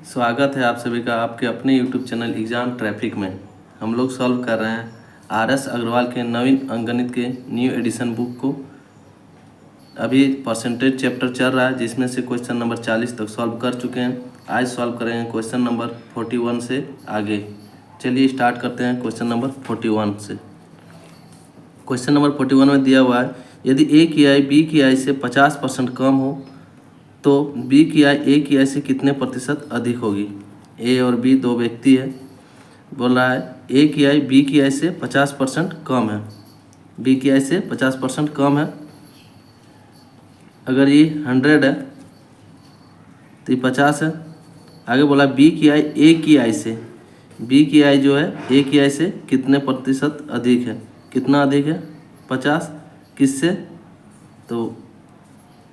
स्वागत है आप सभी का आपके अपने YouTube चैनल एग्ज़ाम ट्रैफिक में। हम लोग सॉल्व कर रहे हैं RS अग्रवाल के नवीन अंकगणित के न्यू एडिशन बुक को। अभी परसेंटेज चैप्टर चल रहा है जिसमें से क्वेश्चन नंबर 40 तक सॉल्व कर चुके हैं। आज सॉल्व करेंगे क्वेश्चन नंबर 41 से आगे। चलिए स्टार्ट करते हैं क्वेश्चन नंबर 41 से। क्वेश्चन नंबर 41 में दिया हुआ है, यदि ए की आय बी की आय से 50% कम हो तो बी की आय ए की आय से कितने प्रतिशत अधिक होगी। ए और बी दो व्यक्ति है। बोल रहा है ए की आय बी की आय से 50% कम है, बी की आय से 50% कम है। अगर ये 100 है तो ये 50 है। आगे बोला बी की आय ए की आय से, बी की आय जो है ए की आय से कितने प्रतिशत अधिक है। कितना अधिक है? 50। किससे? तो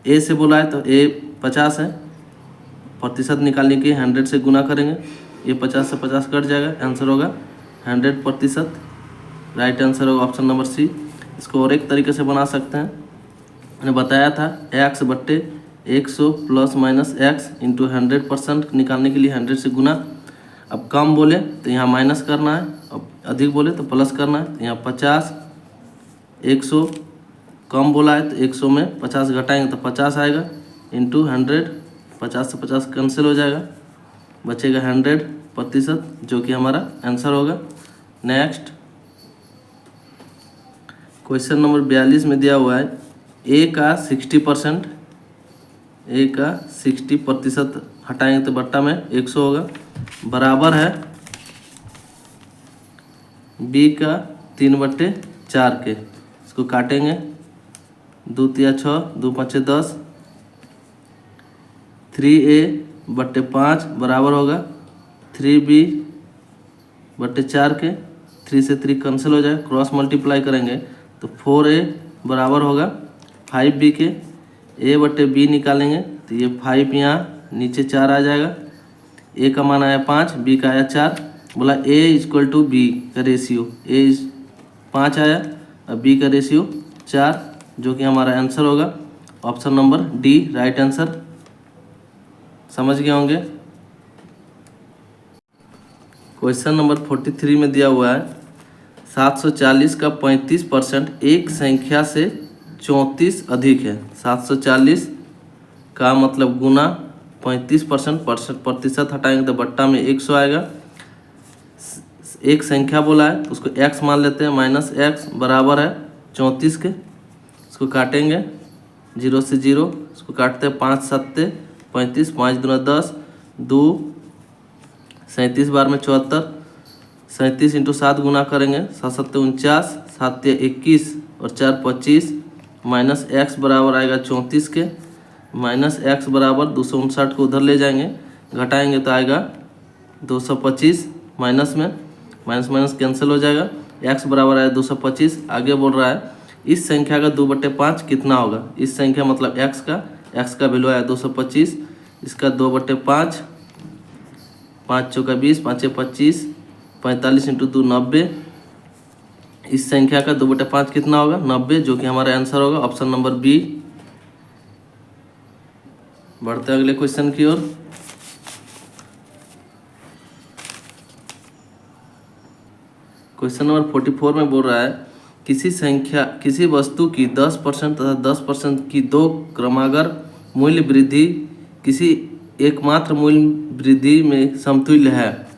ए से बोला है तो ए 50 है। प्रतिशत निकालने के 100 से गुना करेंगे, ये 50 से 50 कट जाएगा, आंसर होगा 100%। राइट आंसर होगा ऑप्शन नंबर सी। इसको और एक तरीके से बना सकते हैं, मैंने बताया था x बट्टे 100 प्लस माइनस एक्स इंटू 100% निकालने के लिए 100 से गुना। अब कम बोले तो यहाँ माइनस करना है, अब अधिक बोले तो प्लस करना है। तो यहाँ 50, 100 कम बोला है तो 100 में 50 घटाएंगे तो 50 आएगा इंटू 100। 50 से 50 कैंसिल हो जाएगा, बचेगा 100% जो कि हमारा आंसर होगा। नेक्स्ट क्वेश्चन नंबर 42 में दिया हुआ है ए का 60%, ए का 60% हटाएंगे तो बट्टा में 100 होगा, बराबर है बी का 3/4 के। इसको काटेंगे, 2 तिया 6, 2 5 10, 3a/5 बराबर होगा 3b/4 के। 3 से 3 कैंसिल हो जाए, क्रॉस मल्टीप्लाई करेंगे तो 4a बराबर होगा 5b के। a/b निकालेंगे तो ये 5 यहाँ नीचे 4 आ जाएगा। a का मान आया 5, b का आया 4। बोला a = b का रेशियो, a 5 आया और b का रेशियो 4, जो कि हमारा आंसर होगा option number D, right answer. समझ गए होंगे। क्वेश्चन नंबर 43 में दिया हुआ है 740 का 35% एक संख्या से 34 अधिक है। 740 का मतलब गुना 35%, प्रतिशत हटाएंगे तो बट्टा में 100 आएगा। एक संख्या बोला है तो उसको x मान लेते हैं, माइनस एक्स बराबर है 34 के। इसको काटेंगे 0 से 0, इसको काटते हैं 5 7 35, 5 दूना 10, 2 37 बार में 74, 37 इंटू 7 गुना करेंगे, 7 7 49, 7 21 और 4 25, माइनस एक्स बराबर आएगा 34 के। माइनस एक्स बराबर 259 को उधर ले जाएंगे, घटाएंगे तो आएगा 225। माइनस में माइनस माइनस कैंसिल हो जाएगा, एक्स बराबर आया 225। आगे बोल रहा है इस संख्या का 2/5 कितना होगा। इस संख्या मतलब एक्स का वैल्यू आया 225, इसका 2/5, 5 चौका 20, 5 25, 45 इंटू 2 90। इस संख्या का 2/5 कितना होगा? 90, जो कि हमारा आंसर होगा ऑप्शन नंबर बी। बढ़ते अगले क्वेश्चन की ओर। क्वेश्चन नंबर 44 में बोल रहा है किसी वस्तु की 10% तथा 10% की दो क्रमागत मूल्य वृद्धि किसी एकमात्र मूल्य वृद्धि में समतुल्य है।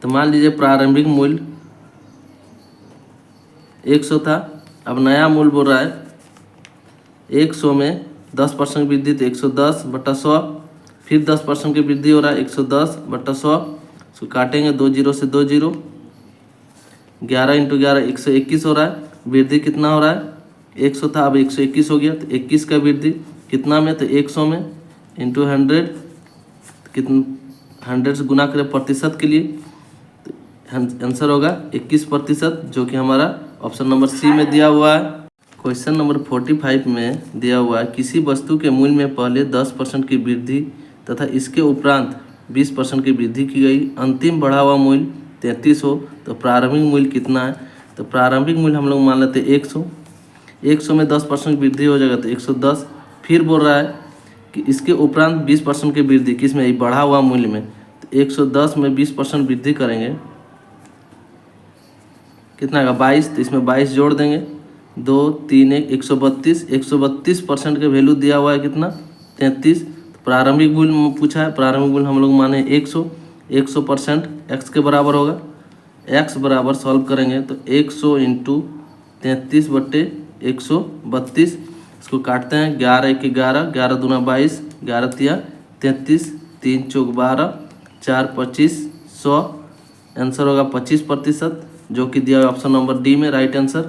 तो मान लीजिए प्रारंभिक मूल्य 100 था, अब नया मूल्य बोल रहा है 100 में 10% वृद्धि तो 110/100, फिर 10% की वृद्धि हो रहा है 110/100। इसको काटेंगे, 2 0 से 2 0, 11 इंटू 11 121 हो रहा है। वृद्धि कितना हो रहा है? 100 था, अब 121 हो गया, तो 21 का वृद्धि कितना में? तो 100 में इंटू 100, कितना 100 से गुना करें प्रतिशत के लिए, तो आंसर होगा 21%, जो कि हमारा ऑप्शन नंबर सी में दिया हुआ है। क्वेश्चन नंबर 45 में दिया हुआ है किसी वस्तु के मूल्य में पहले 10% की वृद्धि तथा इसके उपरांत 20% की वृद्धि की गई, अंतिम बढ़ा हुआ मूल्य 33 हो तो प्रारंभिक मूल्य कितना है। तो प्रारंभिक मूल्य हम लोग मान लेते हैं 100 में 10% वृद्धि हो जाएगा तो 110। फिर बोल रहा है कि इसके उपरांत 20% की वृद्धि किसमें, बढ़ा हुआ मूल्य में। तो 110 में 20% वृद्धि करेंगे, कितना आएगा 22। तो इसमें 22 जोड़ देंगे, 2 3 1 132। 132% का वैल्यू दिया हुआ है कितना, 33। तो प्रारंभिक मूल्य पूछा है, प्रारंभिक मूल्य हम लोग माने 100। 100% x के बराबर होगा। x बराबर सॉल्व करेंगे तो 100 इंटू 33/132। इसको काटते हैं, 11 1 11, 11 दूना 22, 11 तिया 33, 3 चौक 12, 4 25, 100। आंसर होगा 25%, जो कि दिया हुआ ऑप्शन नंबर डी में राइट आंसर।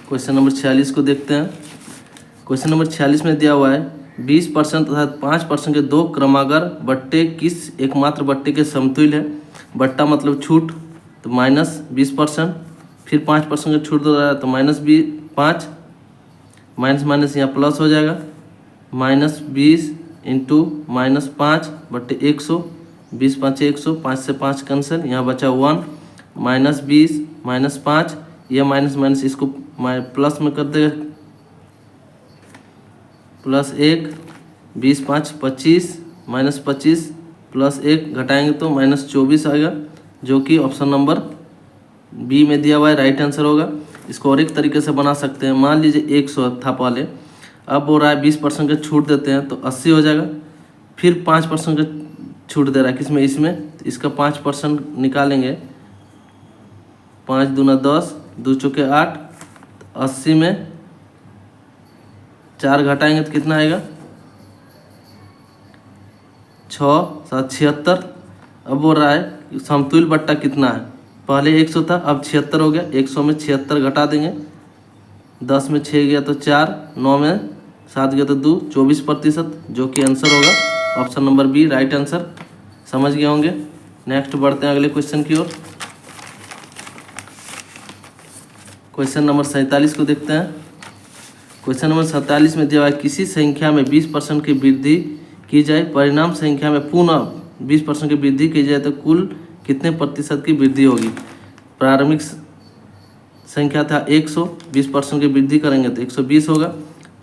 क्वेश्चन नंबर 46 को देखते हैं। क्वेश्चन नंबर 46 में दिया हुआ है 20% तथा 5% के दो क्रमागत बट्टे किस एकमात्र बट्टे के समतुल्य है। बट्टा मतलब छूट, तो -20%, फिर 5% का छूट दे रहा है तो -5, माइनस माइनस यहाँ प्लस हो जाएगा, -20 इंटू -5/100, 20 5 100, 5 से 5 कैंसिल, यहाँ बचा 1, -20 -5, यह माइनस माइनस इसको प्लस में कर देगा, +1, 20 5 25, -25 +1 घटाएंगे तो -24 आएगा, जो कि ऑप्शन नंबर बी में दिया हुआ है राइट आंसर होगा। इसको और एक तरीके से बना सकते हैं। मान लीजिए 100 था पहले, अब हो रहा है 20% का छूट देते हैं तो 80 हो जाएगा। फिर 5% का छूट दे रहा है किसमें, इसमें, तो इसका 5% निकालेंगे, 5 दूना 10, 2 चौके 8, 80 में 4 घटाएंगे तो कितना आएगा, 6 7 76। अब बोल रहा है समतुल्य बट्टा कितना है, पहले 100 था अब 76 हो गया, 100 में 76 घटा देंगे, 10 में 6 गया तो 4, 9 में 7 गया तो 2, 24%, जो कि आंसर होगा option number B right answer. समझ गए होंगे। नेक्स्ट बढ़ते हैं अगले क्वेश्चन की ओर। क्वेश्चन नंबर 47 को देखते हैं। क्वेश्चन नंबर 47 में दिया हुआ है किसी संख्या में 20% की वृद्धि की जाए, परिणाम संख्या में पुनः 20% की वृद्धि की जाए तो कुल कितने प्रतिशत की वृद्धि होगी। प्रारंभिक संख्या था 100, 20% की वृद्धि करेंगे तो 120 होगा,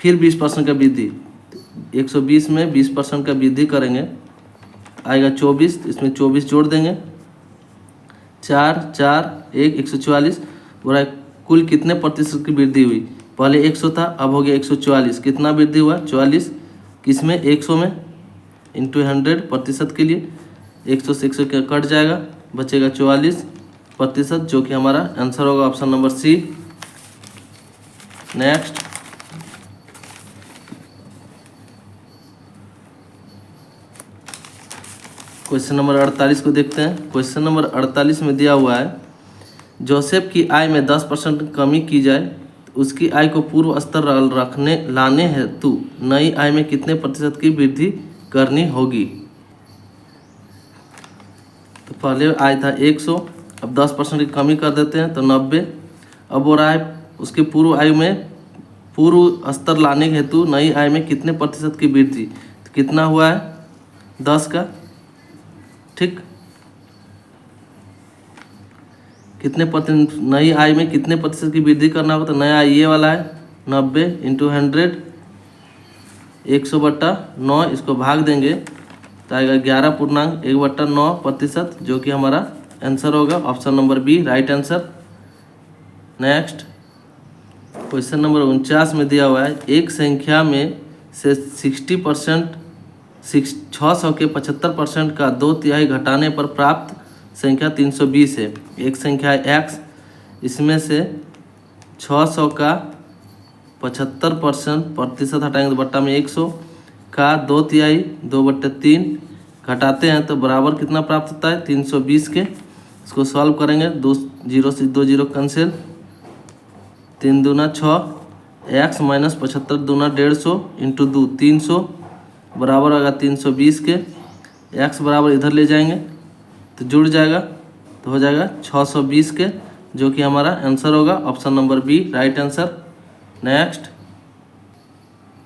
फिर 20% का वृद्धि, 120 में 20% का वृद्धि करेंगे आएगा 24, इसमें 24 जोड़ देंगे, 4 4 1 144। बोला कुल कितने प्रतिशत की वृद्धि हुई, पहले 100 था अब हो गया 144, कितना वृद्धि हुआ 44, किसमें 100 में, इंटू 100% के लिए 100 से 100 कट जाएगा, बचेगा 44%, जो कि हमारा आंसर होगा option number C. Next question number 48 को देखते हैं। क्वेश्चन नंबर 48 में दिया हुआ है जोसेफ की आय में 10% कमी की जाए, उसकी आय को पूर्व स्तर लाने हेतु नई आय में कितने प्रतिशत की वृद्धि करनी होगी। तो पहले आय था 100, अब 10% की कमी कर देते हैं तो 90। अब हो रहा है उसके पूर्व आयु में पूर्व स्तर लाने हेतु नई आय में कितने प्रतिशत की वृद्धि, तो कितना हुआ है 10 का, ठीक, कितने नई आय में कितने प्रतिशत की वृद्धि करना होगा, तो नया आय ये वाला है 90 इंटू 100, 100/9, इसको भाग देंगे तो आएगा 11.1/9%, जो कि हमारा आंसर होगा option number B right answer. Next question number 49 में दिया हुआ है एक संख्या में से 60% 600 के 75% का 2/3 घटाने पर प्राप्त संख्या 320 है। एक संख्या है x, इसमें से 600 का 75% हटाएंगे तो बट्टा में 100 का 2/3 2/3 घटाते हैं तो बराबर कितना प्राप्त होता है 320 के। इसको सॉल्व करेंगे, 2 0 से 2 0 कैंसिल, 3 दूना 6, x माइनस 75 दूना 150 इंटू 2 300 बराबर होगा 320 के। x बराबर इधर ले जाएंगे तो जुड़ जाएगा, तो हो जाएगा 620 के, जो कि हमारा आंसर होगा option number B right answer. Next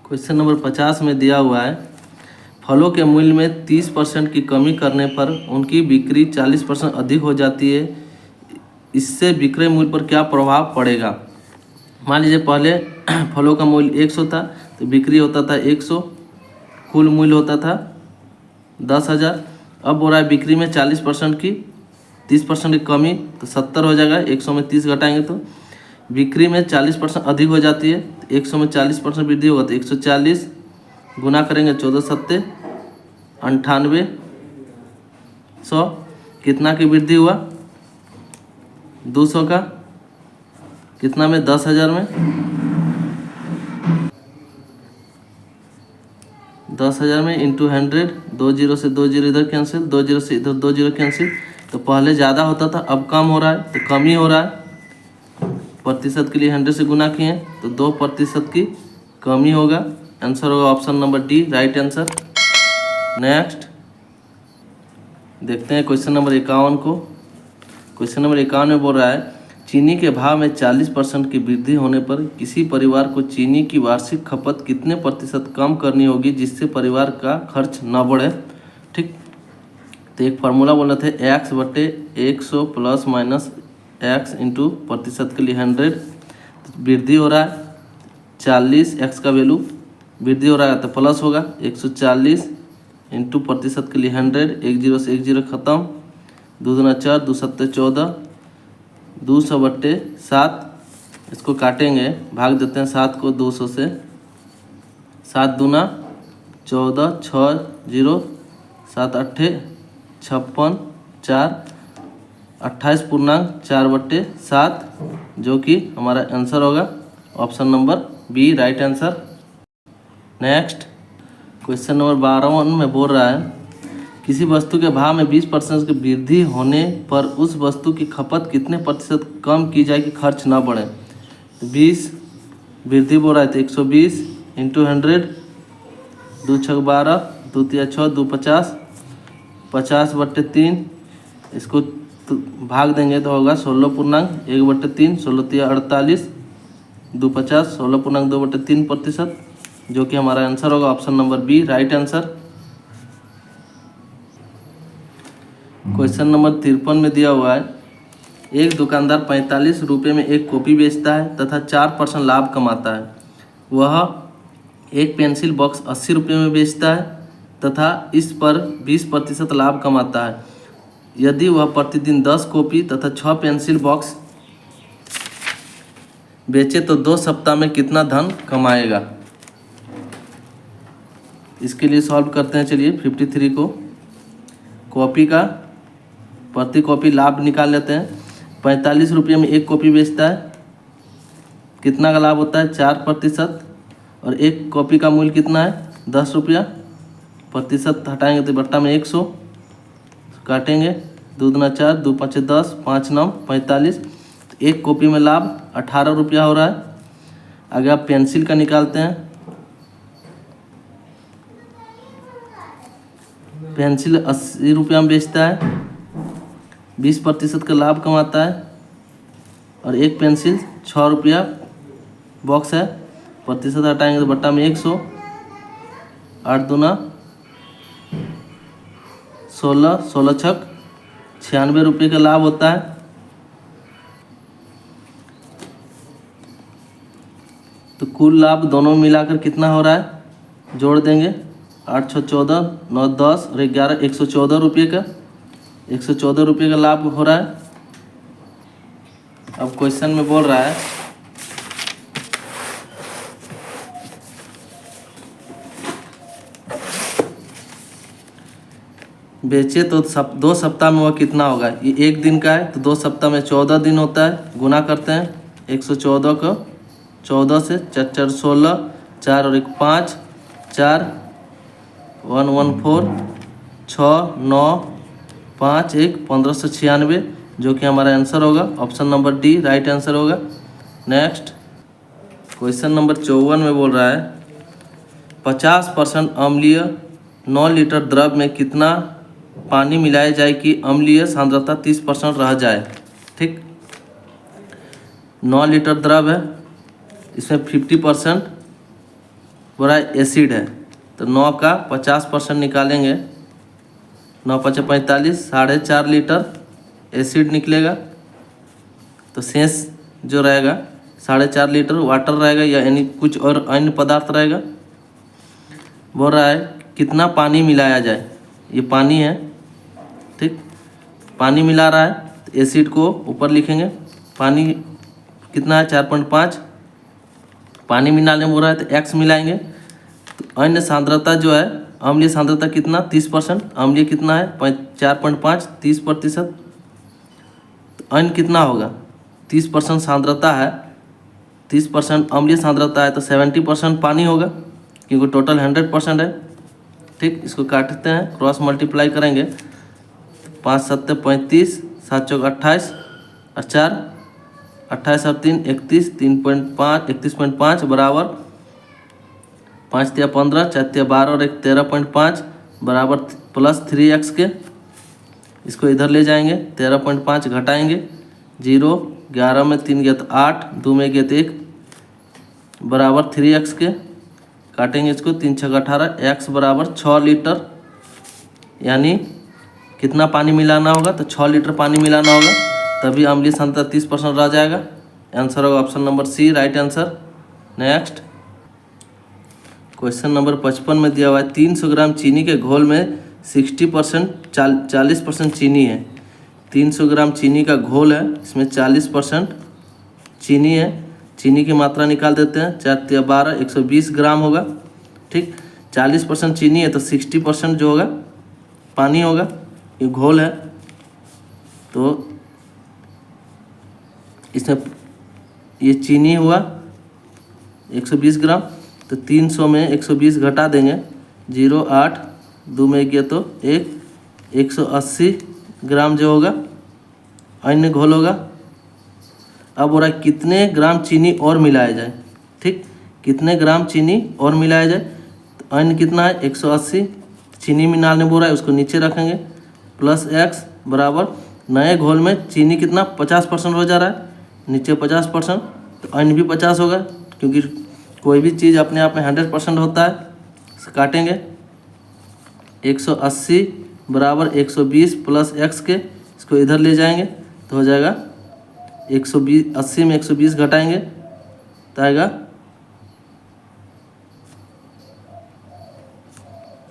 question number 50 में दिया हुआ है फलों के मूल्य में 30% की कमी करने पर उनकी बिक्री 40% अधिक हो जाती है, इससे विक्रय मूल्य पर क्या प्रभाव पड़ेगा। मान लीजिए पहले फलों का मूल्य 100 था, तो बिक्री होता था 100, कुल मूल्य होता था 10,000। अब बोल रहा है बिक्री में 40% की 30% की कमी, तो 70 हो जाएगा। 100 में 30 घटाएंगे तो बिक्री में 40% अधिक हो जाती है, तो 100 में 40% वृद्धि होगा, तो 140 गुना करेंगे 14 सत्ते 9800, कितना की वृद्धि हुआ 200 का, कितना में 10,000 में 10,000 में इंटू 100, 2 जीरो से 2 जीरो इधर कैंसिल, 2 जीरो से इधर 2 जीरो कैंसिल। तो पहले ज़्यादा होता था, अब कम हो रहा है, तो कम ही हो रहा है। प्रतिशत के लिए 100 से गुना किए तो 2% की कमी होगा। आंसर होगा option number D, right answer. Next देखते हैं क्वेश्चन नंबर 51 को। क्वेश्चन नंबर 51 में बोल रहा है चीनी के भाव में 40% की वृद्धि होने पर किसी परिवार को चीनी की वार्षिक खपत कितने प्रतिशत कम करनी होगी जिससे परिवार का खर्च न बढ़े। ठीक, तो एक फार्मूला बोल रहे थे x/100 plus minus x into प्रतिशत के लिए 100, वृद्धि हो रहा है 40, x का वैल्यू वृद्धि हो रहा है तो प्लस होगा 140 इंटू प्रतिशत के लिए 100, 1 जीरो से 1 जीरो खत्म, 2 दूना 4, 2 सत्ते 14, 200/7। इसको काटेंगे, भाग देते हैं 7 को 200 से, 7 दूना 14, 6 जीरो 7 अट्ठे 56, 4 28.4/7, जो कि हमारा आंसर होगा option number B, right answer. Next question number 52 में बोल रहा है किसी वस्तु के भाव में 20% की वृद्धि होने पर उस वस्तु की खपत कितने प्रतिशत कम की जाए कि खर्च ना बढ़े। तो 20 वृद्धि बोल रहा है तो 120 इंटू 100, 2 छक 12, 2 तिया 6, 2 50, 50/3। इसको तो भाग देंगे तो होगा 16.1/3, 16 तिया 48, 2 50, 16.2/3%, जो कि हमारा आंसर होगा option number B, right answer. Question number 53 में दिया हुआ है एक दुकानदार 45 रुपये में एक कॉपी बेचता है तथा 4% लाभ कमाता है। वह एक पेंसिल बॉक्स 80 रुपये में बेचता है तथा इस पर 20% लाभ कमाता है। यदि वह प्रतिदिन 10 कॉपी तथा 6 पेंसिल बॉक्स बेचे तो 2 सप्ताह में कितना धन कमाएगा। इसके लिए सॉल्व करते हैं। चलिए 53 को कॉपी का प्रति कॉपी लाभ निकाल लेते हैं। 45 रुपये में एक कॉपी बेचता है, कितना का लाभ होता है 4%, और एक कॉपी का मूल्य कितना है 10 रुपया। प्रतिशत हटाएंगे तो बट्टा में 100, काटेंगे 2 दूना 4, 2 पाँच 10, 5 9 45। तो एक कॉपी में लाभ 18 रुपया हो रहा है। आगे आप पेंसिल का निकालते हैं। पेंसिल 80 रुपया में बेचता है, 20% का लाभ कमाता है, और एक पेंसिल 6 रुपया बॉक्स है। प्रतिशत हटाएंगे तो बट्टा में 100, 8 दूना 16, 16 छक 96 रुपये का लाभ होता है। तो कुल लाभ दोनों मिलाकर कितना हो रहा है, जोड़ देंगे 8 6 14, 9 10 और 11, 114 रुपये का 114 रुपये का लाभ हो रहा है। अब क्वेश्चन में बोल रहा है बेचे तो 2 सप्ताह में वह कितना होगा। ये एक दिन का है तो 2 सप्ताह में 14 दिन होता है। गुना करते हैं 114 को 14 से, 4 4 16, 4 और 1 5, 4 1 1 4, 6 9 5 1 1596, जो कि हमारा आंसर होगा option number D, right answer होगा। नेक्स्ट क्वेश्चन नंबर 54 में बोल रहा है 50% अम्लीय 9 लीटर द्रव में कितना पानी मिलाया जाए कि अम्लीय सांद्रता 30% रह जाए। ठीक, 9 लीटर द्रव है, इसमें 50% पूरा एसिड है, तो 9 का 50% निकालेंगे, 9 5 45, 4.5 लीटर एसिड निकलेगा। तो शेष जो रहेगा 4.5 लीटर वाटर रहेगा या यानी कुछ और अन्य पदार्थ रहेगा। बोल रहा है कितना पानी मिलाया जाए, ये पानी है, ठीक, पानी मिला रहा है तो एसिड को ऊपर लिखेंगे। पानी कितना है 4.5, पानी मिलाने बोल रहा है तो x मिलाएंगे। तो अन्य सांद्रता जो है, अम्लीय सांद्रता कितना 30%, अम्लीय कितना है 4.5, 30%। तो अन्य कितना होगा 30% सांद्रता है, 30% अम्लीय सांद्रता है तो 70% पानी होगा, क्योंकि टोटल 100% है। ठीक, इसको काटते हैं, क्रॉस मल्टीप्लाई करेंगे। 5 7 35, 7 चौक 28 और 4 28 और 3 31, 3.5 31.5 बराबर 5 तिया 15, 4 तिया 12 और 1 13.5 बराबर प्लस 3x के। इसको इधर ले जाएंगे, 13.5 घटाएंगे, 0, 11 में 3 गया तो 8, 2 में गया तो 1 बराबर 3x के। काटेंगे इसको, 3 6 18, x बराबर 6 लीटर, यानी कितना पानी मिलाना होगा तो 6 लीटर पानी मिलाना होगा, तभी अम्लीय सांद्रता 30% रह जाएगा। आंसर होगा option number C, right answer. Next question number 55 में दिया हुआ है 300 ग्राम चीनी के घोल में 40% चीनी है। 300 ग्राम चीनी का घोल है, इसमें 40% चीनी है। चीनी की मात्रा निकाल देते हैं, 4 तिया 12, 120 ग्राम होगा। ठीक, 40% चीनी है तो 60% जो होगा पानी होगा, ये घोल है। तो इसमें ये चीनी हुआ 120 ग्राम, तो 300 में 120 घटा देंगे, 0 8, 2 में गया तो 1, 180 ग्राम जो होगा अन्य घोल होगा। अब हो रहा है कितने ग्राम चीनी और मिलाया जाए। ठीक, कितने ग्राम चीनी और मिलाया जाए, तो अन्य कितना है 180, चीनी मिलाने बोल रहा है उसको नीचे रखेंगे, प्लस x बराबर नए घोल में चीनी कितना 50% हो जा रहा है, नीचे 50%, तो अन्य भी 50 होगा, क्योंकि कोई भी चीज़ अपने आप में 100% होता है। काटेंगे, 180 बराबर 120 प्लस x के, इसको इधर ले जाएंगे तो हो जाएगा 120, 80 में 120 घटाएंगे तो आएगा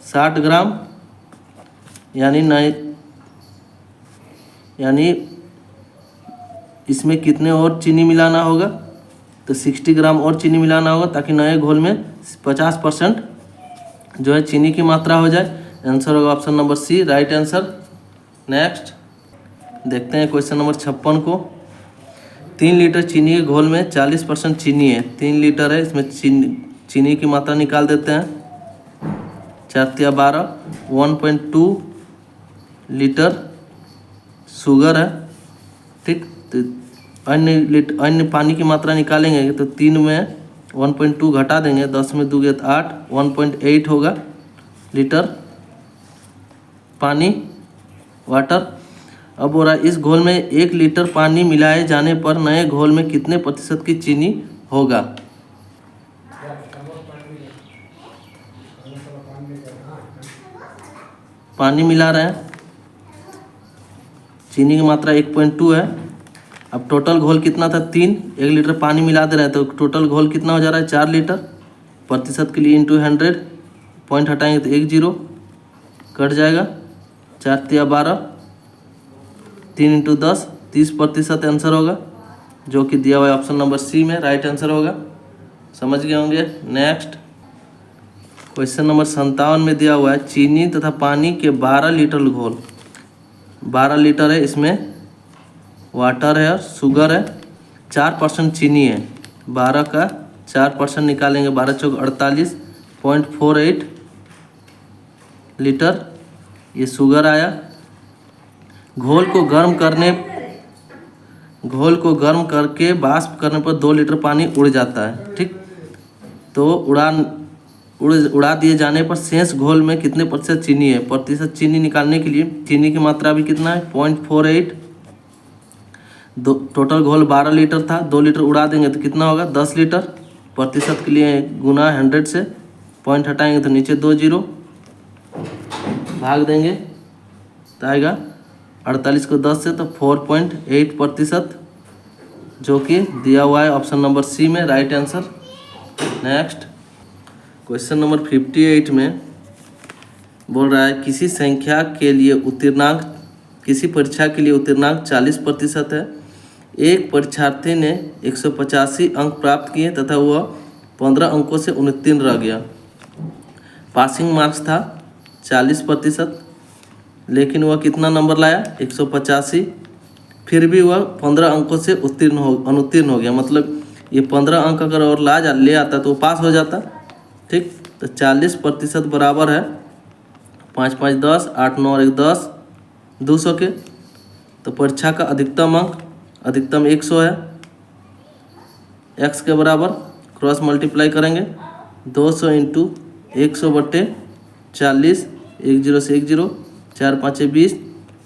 60 ग्राम, यानी इसमें कितने और चीनी मिलाना होगा तो 60 ग्राम और चीनी मिलाना होगा, ताकि नए घोल में 50% जो है चीनी की मात्रा हो जाए। आंसर होगा option number C, right answer. Next देखते हैं क्वेश्चन नंबर 56 को। 3 लीटर चीनी के घोल में 40% चीनी है, 3 लीटर है, इसमें चीनी की मात्रा निकाल देते हैं। 4 तिया 12, 1.2 लीटर शुगर है। ठीक, तो अन्य पानी की मात्रा निकालेंगे तो 3 में 1.2 घटा देंगे, 10 में 2 गया तो 8, 1.8 होगा लीटर पानी, वाटर। अब हो रहा है इस घोल में 1 लीटर पानी मिलाए जाने पर नए घोल में कितने प्रतिशत की चीनी होगा। पानी मिला रहे हैं, चीनी की मात्रा 1.2 है। अब टोटल घोल कितना था 3, 1 लीटर पानी मिला दे रहे हैं तो टोटल घोल कितना हो जा रहा है 4 लीटर। प्रतिशत के लिए इंटू 100, पॉइंट हटाएंगे तो 1 0 कट जाएगा। 4 तिया 12, 3 इंटू 10, 30% आंसर होगा, जो कि दिया हुआ है ऑप्शन नंबर सी में, राइट आंसर होगा। समझ गए होंगे। नेक्स्ट क्वेश्चन नंबर 57 में दिया हुआ है चीनी तथा पानी के 12 लीटर घोल, 12 लीटर है, इसमें वाटर है और शुगर है, 4% चीनी है, 12 का 4% निकालेंगे, 12 चौक 48, 0.48 लीटर ये शुगर आया। घोल को गर्म करके वाष्प करने पर 2 लीटर पानी उड़ जाता है। ठीक, तो उड़ा दिए जाने पर शेष घोल में कितने प्रतिशत चीनी है। प्रतिशत चीनी निकालने के लिए चीनी की मात्रा भी कितना है 0.48, टोटल घोल 12 लीटर था, 2 लीटर उड़ा देंगे तो कितना होगा 10 लीटर। प्रतिशत के लिए गुना 100 से, पॉइंट हटाएंगे तो नीचे 2 0 भाग देंगे तो आएगा 48 को 10 से तो 4.8%। जो कि दिया हुआ है ऑप्शन नंबर सी में right answer. Next question number 58 में बोल रहा है किसी संख्या के लिए उत्तीर्णांक, किसी परीक्षा के लिए उत्तीर्णांक 40% है। एक परीक्षार्थी ने 185 अंक प्राप्त किए तथा वह 15 अंकों से उत्तीर्ण रह गया। पासिंग मार्क्स था 40%, लेकिन वह कितना नंबर लाया 185, फिर भी वह 15 अंकों से अनुत्तीर्ण हो गया। मतलब ये 15 अंक अगर और ले आता तो वो पास हो जाता। ठीक, तो 40% बराबर है 5 5 10, 8 9 और 1 10, 200 के। तो परीक्षा का अधिकतम अंक अधिकतम 100 है। x के बराबर क्रॉस मल्टीप्लाई करेंगे 200 इंटू 100 बट्टे 40, 1 0 से 1 0, 4 5 20,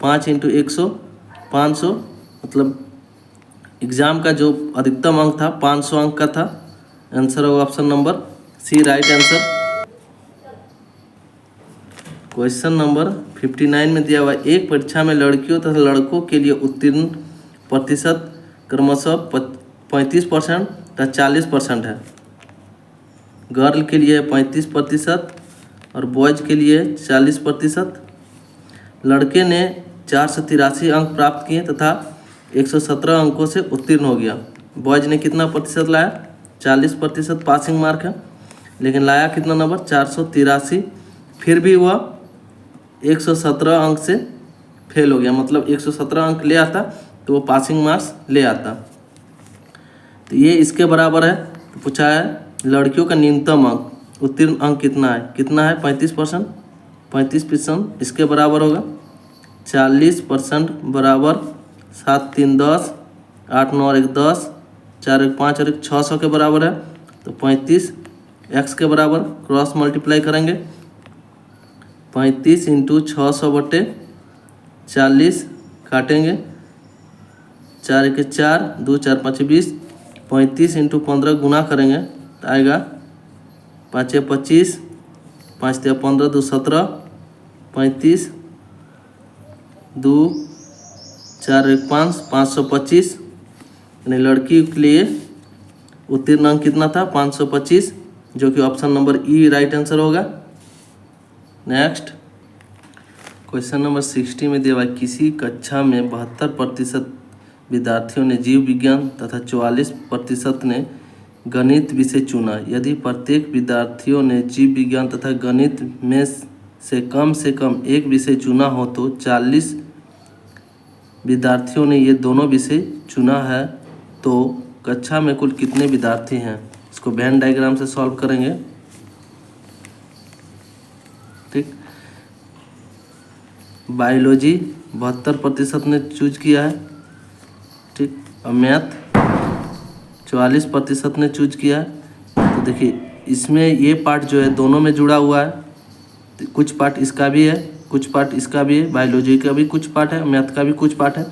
5 इंटू 100 500। मतलब एग्ज़ाम का जो अधिकतम अंक था 500 अंक का था। आंसर होगा option number C right answer. Question number 59 में दिया हुआ है एक परीक्षा में लड़कियों तथा लड़कों के लिए उत्तीर्ण प्रतिशत क्रमशः 35% तथा 40% है। गर्ल के लिए 35% और बॉयज के लिए 40%। लड़के ने 483 अंक प्राप्त किए तथा 117 अंकों से उत्तीर्ण हो गया। बॉयज ने कितना प्रतिशत लाया 40% पासिंग मार्क है, लेकिन लाया कितना नंबर 483, फिर भी वह 117 अंक से फेल हो गया। मतलब 117 अंक ले आता तो वो पासिंग मार्क्स ले आता। तो ये इसके बराबर है। तो पूछा है लड़कियों का न्यूनतम अंक उत्तीर्ण अंक कितना है 35%। 35% इसके बराबर होगा 40% बराबर 7 3 10, 8 9 और 1 10, 4 1 5 और 1 600 के बराबर है। तो 35 x के बराबर क्रॉस मल्टीप्लाई करेंगे 35 इंटू 600 बट्टे 40, काटेंगे 4 1 4, 2 4 5 20, 35 इंटू 15 गुना करेंगे तो आएगा 5 25, 5 15, 2 17, 35, 2 4 1 5, 525। यानी लड़की के लिए उत्तीर्ण अंक कितना था 525, जो कि ऑप्शन नंबर ई राइट आंसर होगा। नेक्स्ट क्वेश्चन नंबर 60 में दिया हुआ है किसी कक्षा में 72% विद्यार्थियों ने जीव विज्ञान तथा 44% ने गणित विषय चुना। यदि प्रत्येक विद्यार्थियों ने जीव विज्ञान तथा गणित में से कम एक विषय चुना हो तो 40 विद्यार्थियों ने ये दोनों विषय चुना है, तो कक्षा में कुल कितने विद्यार्थी हैं। इसको वेन डायग्राम से सॉल्व करेंगे। ठीक, बायोलॉजी 72% ने चूज किया है। ठीक, और मैथ 44% ने चूज किया है। तो देखिए इसमें ये पार्ट जो है दोनों में जुड़ा हुआ है। तो कुछ पार्ट इसका भी है, कुछ पार्ट इसका भी है, बायोलॉजी का भी कुछ पार्ट है, मैथ का भी कुछ पार्ट है।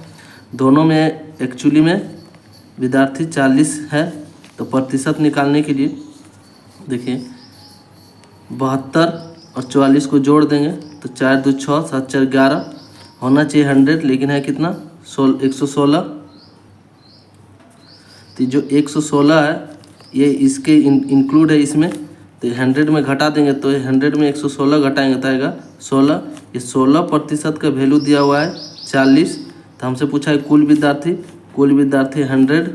दोनों में एक्चुअली में विद्यार्थी 40 है। तो प्रतिशत निकालने के लिए देखिए 72 और 44 को जोड़ देंगे तो 4 2 6, 7 4 11 होना चाहिए 100, लेकिन है कितना 116। तो जो 116 है ये इसके इंक्लूड है इसमें, तो 100 में घटा देंगे तो 100 में 116 घटाएंगे तो आएगा 16। ये 16% का वैल्यू दिया हुआ है 40। तो हमसे पूछा है कुल विद्यार्थी 100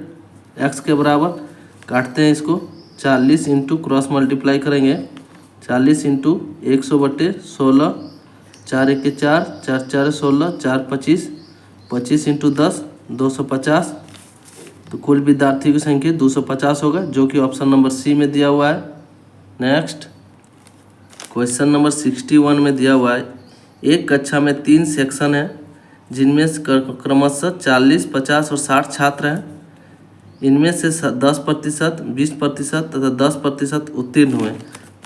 x के बराबर, काटते हैं इसको 40 इंटू क्रॉस मल्टीप्लाई करेंगे 40 इंटू 100 बट्टे 16, 4 1 4, 4 4 16, 4 25, 25 इंटू 10 250। तो कुल विद्यार्थी की संख्या 250 होगा, जो कि ऑप्शन नंबर सी में दिया हुआ है। नेक्स्ट क्वेश्चन नंबर 61 में दिया हुआ है एक कक्षा में 3 सेक्शन है जिनमें क्रमशः 40, 50 और 60 छात्र हैं। इनमें से 10%, 20% तथा 10% उत्तीर्ण हुए।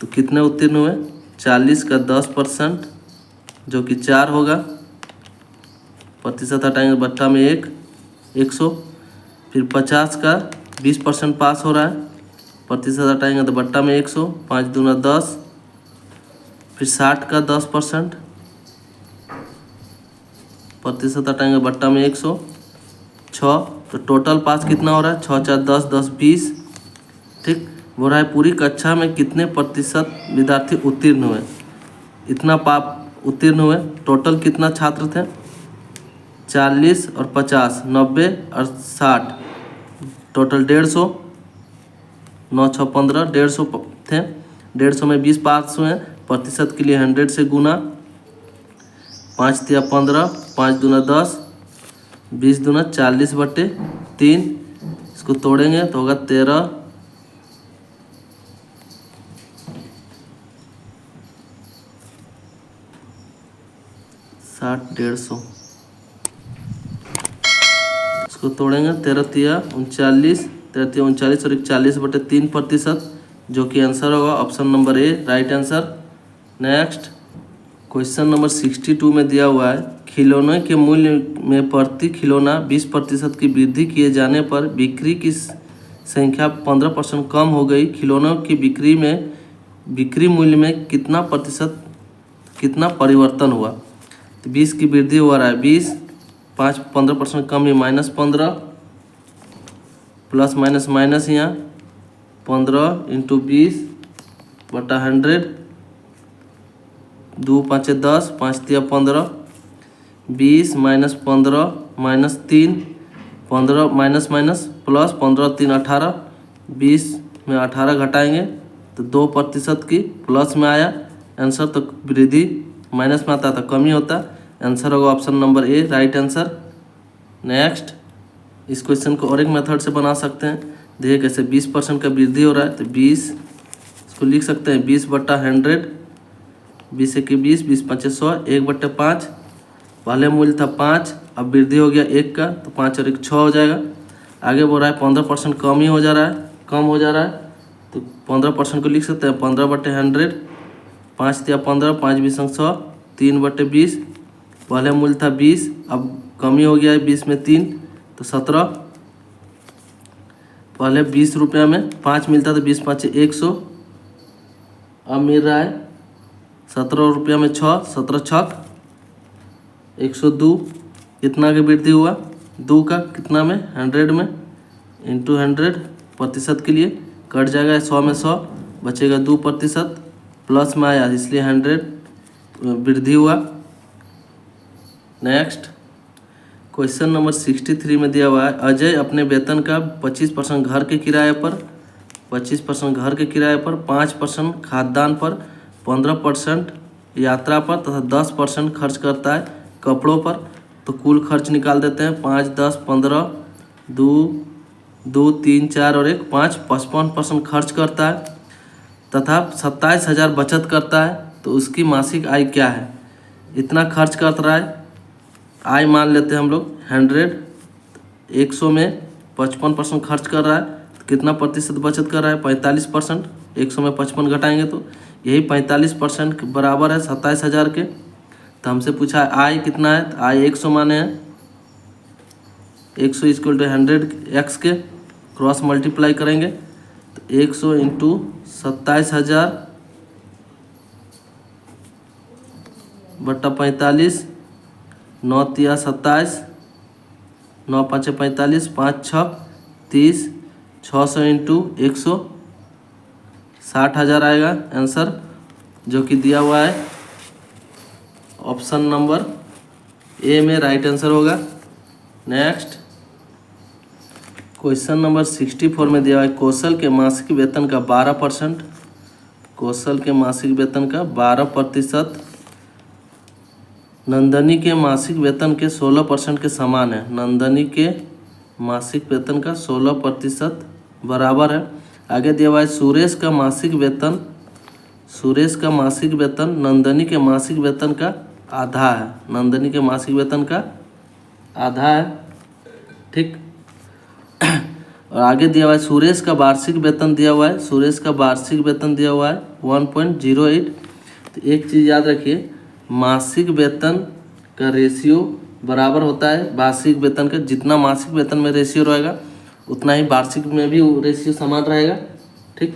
तो कितने उत्तीर्ण हुए 40 का 10% जो कि 4 होगा, प्रतिशत हटाएंगे बट्टा में 100। फिर 50 का 20% पास हो रहा है, प्रतिशत हटाएंगे तो बट्टा में 100, 5 दूना 10। फिर 60 का 10%, प्रतिशत हटाएंगे बट्टा में 100, 6 तो टोटल पास कितना हो रहा है, 6 4 10 10 20। ठीक, बोल रहा है पूरी कक्षा में कितने प्रतिशत विद्यार्थी उत्तीर्ण हुए। इतना पाप उत्तीर्ण हुए, टोटल कितना छात्र थे, 40 और 50, 90 और 60, टोटल 150, 9 6 15, 150 थे। 150 में 20 पास हुए, प्रतिशत के लिए 100 से गुना, 5 तिया 15, 5 दूना 10, 20 दूना 40/3। इसको तोड़ेंगे तो होगा 13, 60, 150। इसको तोड़ेंगे 13 तिया 39, 13 तिया 39 और 41/3%, जो कि आंसर होगा option number A, right answer. Next question number 62 में दिया हुआ है, खिलौने के मूल्य में प्रति खिलौना 20% की वृद्धि किए जाने पर बिक्री की संख्या 15% कम हो गई। खिलौनों की बिक्री मूल्य में कितना परिवर्तन हुआ। तो 20 की वृद्धि हो रहा है, 20, 5 15% कम है, -15, प्लस माइनस माइनस यहाँ 15 × 20/100, 2 5 10, 5 तिया 15, 20 -15 -3, 15 माइनस माइनस प्लस 15 3 18, 20 में 18 घटाएंगे तो 2% की प्लस में आया आंसर। तो वृद्धि माइनस में आता था, कमी होता। आंसर होगा option number A, right answer. Next इस क्वेश्चन को और एक मेथड से बना सकते हैं। देखिए कैसे 20% का वृद्धि हो रहा है, तो 20 इसको लिख सकते हैं 20/100, 20 × 20, 20 5 100, 1/5। पहले मूल्य था 5, अब वृद्धि हो गया 1 का, तो 5 और 1 6 हो जाएगा। आगे बोल रहा है 15% कम ही हो जा रहा है, कम हो जा रहा है, तो 15% को लिख सकते हैं 15/100, 5 तिया 15, 5 20 100, 3/20। पहले मूल्य था 20, अब कमी हो गया है 20 में 3, तो 17। पहले 20 रुपया में 5 मिलता था, 20 5 100, अब मिल रहा है 17 रुपया में 6, 17 छक 102। कितना की वृद्धि हुआ, 2 का कितना में 100 में इंटू 100, प्रतिशत के लिए कट जाएगा, 100 में 100 बचेगा 2%, प्लस में आया इसलिए 100 वृद्धि हुआ। नेक्स्ट क्वेश्चन नंबर 63 में दिया हुआ है, अजय अपने वेतन का 25% घर के किराए पर, 25% घर के किराए पर, 5% खाद्यान्न पर, 15% यात्रा पर तथा 10% खर्च करता है कपड़ों पर। तो कुल खर्च निकाल देते हैं, 5 10 15, 2 3 4 और 1 5, 55% खर्च करता है तथा 27,000 बचत करता है। तो उसकी मासिक आय क्या है। इतना खर्च कर रहा है, आय मान लेते हैं हम लोग 100, 100 में 55% खर्च कर रहा है, तो कितना प्रतिशत बचत कर रहा है, 45%। 100 में 55 घटाएंगे तो यही 45% के बराबर है 27,000 के। तो हमसे पूछा है आय कितना है, तो आय 100 माने हैं, 100 = 100x के क्रॉस मल्टीप्लाई करेंगे तो 100 × 27,000 बटा 45, 9 तिया 27, 9 5 45, 5 6 30, 600 × 100, 60,000 आएगा आंसर, जो कि दिया हुआ है ऑप्शन नंबर ए में राइट आंसर होगा। नेक्स्ट क्वेश्चन नंबर 64 में दिया हुआ है, कौशल के मासिक वेतन का 12%, कौशल के मासिक वेतन का 12% नंदनी के मासिक वेतन के 16% के समान है। नंदनी के मासिक वेतन का 16% बराबर है। आगे दिया हुआ है सुरेश का मासिक वेतन, सुरेश का मासिक वेतन नंदनी के मासिक वेतन का आधा है, नंदनी के मासिक वेतन का आधा है। ठीक, और आगे दिया हुआ है सुरेश का वार्षिक वेतन दिया हुआ है, सुरेश का वार्षिक वेतन दिया हुआ है 1.08। तो एक चीज़ याद रखिए, मासिक वेतन का रेशियो बराबर होता है वार्षिक वेतन का। जितना मासिक वेतन में रेशियो रहेगा उतना ही वार्षिक में भी रेशियो समान रहेगा। ठीक,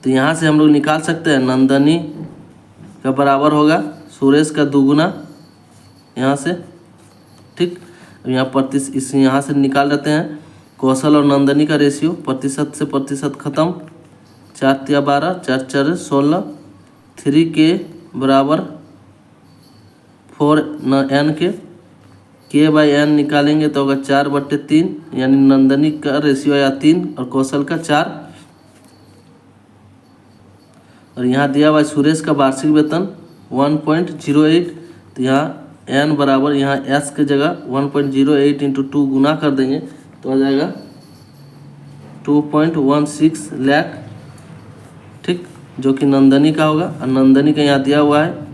तो यहाँ से हम लोग निकाल सकते हैं नंदनी का बराबर होगा सुरेश का 2 गुना यहाँ से। ठीक, यहाँ इस यहाँ से निकाल लेते हैं कौशल और नंदनी का रेशियो, प्रतिशत से प्रतिशत खत्म, 4 तिया 12, 4 4 16, 3k बराबर 4n के बाई एन निकालेंगे तो होगा 4/3, यानी नंदनी का रेशियो आया 3 और कौशल का 4। और यहाँ दिया हुआ सुरेश का वार्षिक वेतन 1.08, तो यहाँ n बराबर यहाँ s के जगह 1.08 इंटू 2 गुना कर देंगे तो आ जाएगा 2.16 लाख, ठीक, जो कि नंदनी का होगा। और नंदनी का यहाँ दिया हुआ है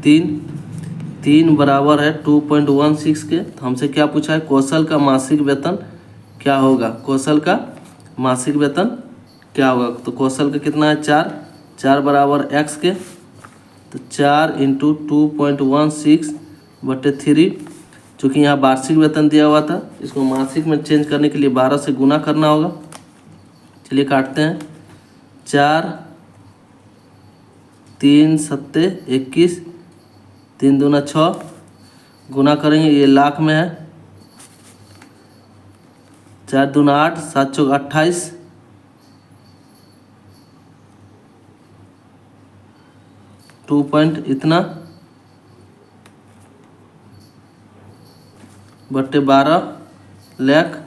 3 बराबर है 2.16 के। तो हमसे क्या पूछा है, कौशल का मासिक वेतन क्या होगा, कौशल का मासिक वेतन क्या होगा। तो कौशल का कितना है 4 बराबर x के, तो 4 इंटू 2.16/3, चूँकि यहाँ वार्षिक वेतन दिया हुआ था, इसको मासिक में चेंज करने के लिए 12 से गुना करना होगा। चलिए काटते हैं, 4 3 7 21, 3 दूना 6, गुना करेंगे, ये लाख में है, 4 दूना 8, 7 चौक 28, 2 पॉइंट इतना बट्टे 12 लाख।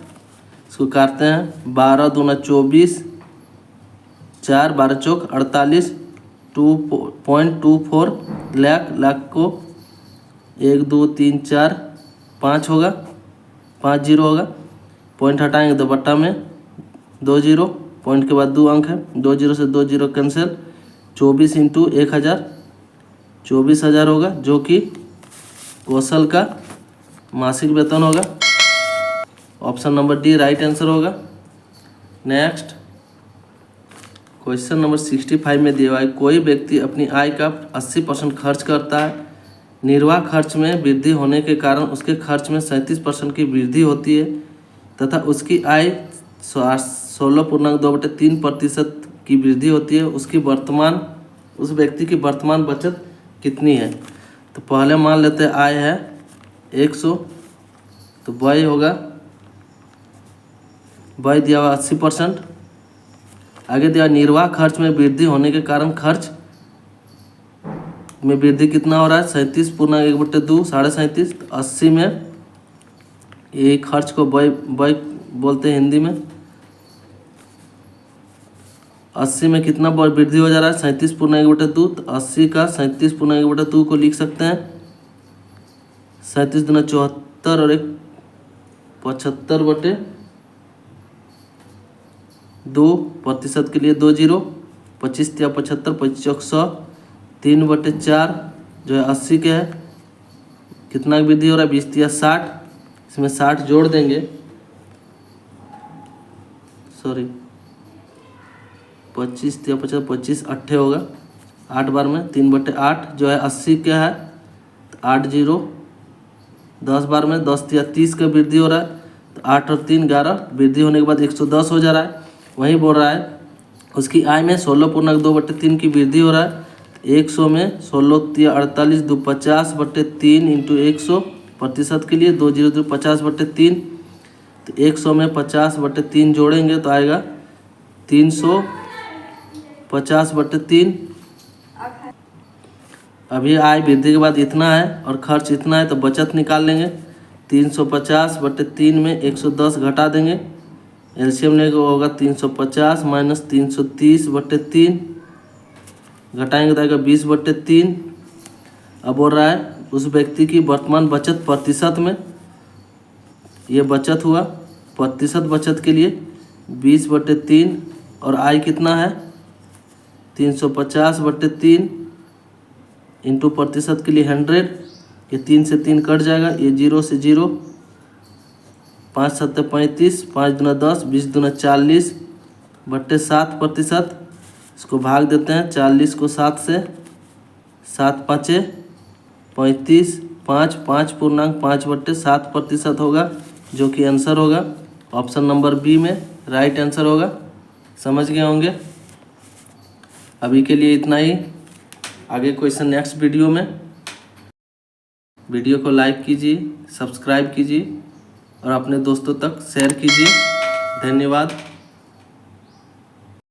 इसको काटते हैं, 12 दूना 24, 4 12 चौक 48, 2.24 लाख को 1 2 3 4 5 होगा, 5 जीरो होगा, पॉइंट हटाएंगे तो बट्टा में 2 जीरो, पॉइंट के बाद 2 अंक है, 2 जीरो से 2 जीरो कैंसिल, 24 इंटू 1000, 24,000 होगा, जो कि कौशल का मासिक वेतन होगा। Option number D right answer होगा। नेक्स्ट क्वेश्चन नंबर 65 में दिया हुआ है, कोई व्यक्ति अपनी आय का 80% खर्च करता है, निर्वाह खर्च में वृद्धि होने के कारण उसके खर्च में 37% की वृद्धि होती है तथा उसकी आय 16.2/3% की वृद्धि होती है। उस व्यक्ति की वर्तमान बचत कितनी है। तो पहले मान लेते हैं आय है 100, तो व्यय होगा, व्यय दिया हुआ 80%। आगे दिया निर्वाह खर्च में वृद्धि होने के कारण खर्च में वृद्धि कितना हो रहा है, 37.1/2, 37.5। 80 में ये खर्च को व्यय बोलते हैं हिंदी में। 80 में कितना वृद्धि हो जा रहा है, 37.1/2, तो 80 का 37.1/2 को लिख सकते हैं 37 दूना 74 और 1 75/2, प्रतिशत के लिए 2 जीरो, 25 या 75, 25 चौक 100, 3/4 जो है 80 के है, कितना वृद्धि हो रहा है 20 या 60, इसमें 60 जोड़ देंगे, सॉरी 25 या 50, 25 8 होगा, 8 बार में 3/8 जो है 80 का है, 8 जीरो, 10 बार में 10 या 30 का वृद्धि हो रहा है, तो 8 और 3 11, वृद्धि होने के बाद 110 हो जा रहा है। वहीं बोल रहा है उसकी आय में 16.2/3 की वृद्धि हो रहा है, 100 में 16 या 48 2 50/3 इंटू 100, प्रतिशत के लिए 2 जीरो 2 50/3, तो 100 में 50/3 जोड़ेंगे तो आएगा 350/3। अभी आय वृद्धि के बाद इतना है और खर्च इतना है, तो बचत निकाल लेंगे। 350/3 में 110 घटा देंगे, एलसीएम लेंगे होगा 350 माइनस 330/3, घटाएंगे तो आएगा 20/3। अब बोल रहा है उस व्यक्ति की वर्तमान बचत प्रतिशत में, ये बचत हुआ प्रतिशत बचत के लिए 20/3, और आय कितना है 350/3 इंटू प्रतिशत के लिए 100, ये 3 से 3 कट जाएगा, ये 0 से 0, 5 7 35, 5 दूना 10, 20 दूना 40/7 प्रतिशत। इसको भाग देते हैं, 40 को 7 से, 7 5 35, 5 पूर्णांक 5/7 प्रतिशत होगा, जो कि आंसर होगा ऑप्शन नंबर बी में राइट आंसर होगा। समझ गए होंगे। अभी के लिए इतना ही, आगे क्वेश्चन नेक्स्ट वीडियो में। वीडियो को लाइक कीजिए, सब्सक्राइब कीजिए। और अपने दोस्तों तक शेयर कीजिए। धन्यवाद।